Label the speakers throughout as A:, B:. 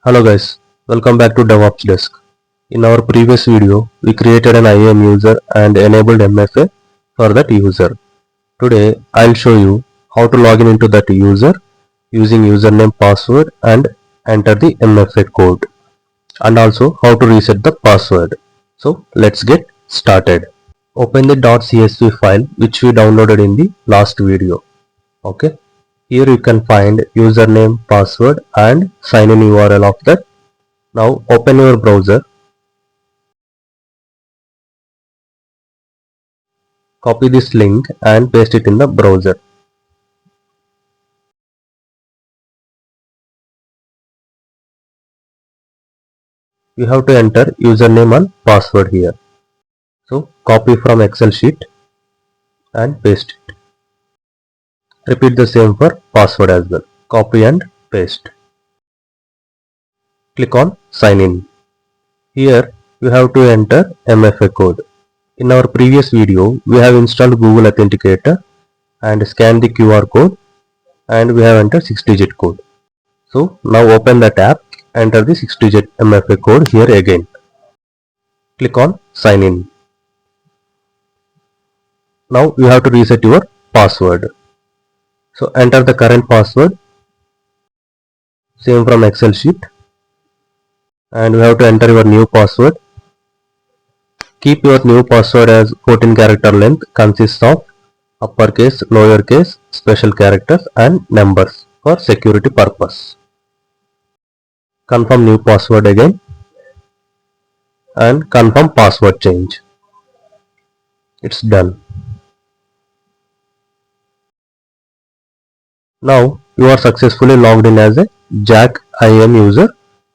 A: Hello guys, welcome back to DevOps Desk. In our previous video, we created an IAM user and enabled MFA for that user. Today, I'll show you how to log in into that user using username, password and enter the MFA code, and also how to reset the password. So let's get started. Open the .csv file which we downloaded in the last video. Okay. Here you can find username, password and sign in URL of that. Now open your browser, copy this link and paste it in the browser. You have to enter username and password here. So copy from Excel sheet and paste it. Repeat the same for password as well. Copy and paste. Click on sign in. Here you have to enter MFA code. In our previous video, we have installed Google Authenticator and scanned the QR code and we have entered 6-digit code. So now open that app, enter the 6-digit MFA code here again. Click on sign in. Now you have to reset your password. So enter the current password, same from Excel sheet, and you have to enter your new password. Keep your new password as 14 character length, consists of uppercase, lowercase, special characters and numbers for security purpose. Confirm new password again and confirm password change. It's done. Now you are successfully logged in as a Jack IAM user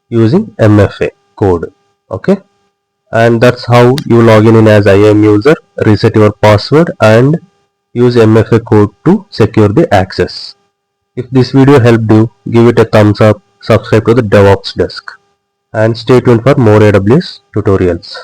A: using MFA code. Okay, and that's how you log in as IAM user, reset your password and use MFA code to secure the access. If this video helped you, give it a thumbs up, subscribe to the DevOps Desk and stay tuned for more AWS tutorials.